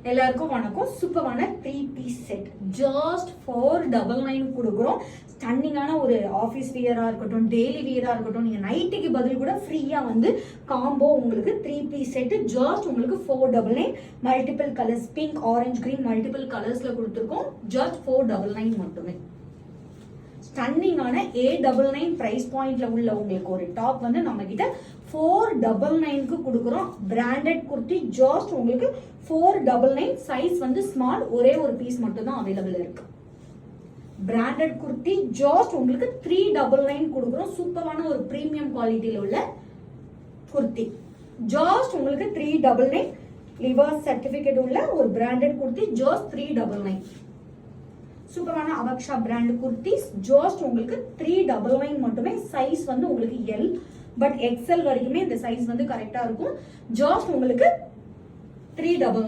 எல்லாருக்கும் வணக்கம். சூப்பரான 3 பீஸ் செட் ஜஸ்ட் 499 கொடுக்குறோம். ஸ்டன்னிங்கான ஒரு ஆஃபீஸ் வியரா இருக்கட்டும், டெய்லி வியரா இருக்கட்டும், நீங்க நைட்டுக்கு பதில் கூட ஃப்ரீயா வந்து காம்போ உங்களுக்கு 3 பீஸ் செட் ஜஸ்ட் உங்களுக்கு 499. Multiple colours pink, orange, green multiple கலர்ஸ்ல கொடுத்துருக்கோம். ஜஸ்ட் 499 மட்டுமே. ஸ்டன்னிங்கான 899 பிரைஸ் பாயிண்ட்ல உள்ள உங்களுக்கு ஒரு டாப் வந்து நம்ம கிட்ட 499க்கு கொடுக்குறோம். பிராண்டட் குர்த்தி ஜஸ்ட் உங்களுக்கு 499. சைஸ் வந்து ஸ்மால், ஒரே ஒரு பீஸ் மட்டும் தான் அவைலபிள் இருக்கு. பிராண்டட் குர்த்தி ஜஸ்ட் உங்களுக்கு 399 கொடுக்குறோம். சூப்பரான ஒரு பிரீமியம் குவாலிட்டியில உள்ள குர்த்தி ஜஸ்ட் உங்களுக்கு 399. லிவர்ஸ் சர்டிபிகேட் உள்ள ஒரு பிராண்டட் குர்த்தி ஜஸ்ட் 399. சூப்பரான அவக்ஷா பிராண்ட் குர்த்திஸ் ஜஸ்ட் உங்களுக்கு 399 மட்டுமே. சைஸ் வந்து உங்களுக்கு எல், பட் எக்ஸ்எல் வரைக்குமே இந்த சைஸ் வந்து கரெக்டா இருக்கும். ஜஸ்ட் உங்களுக்கு 399.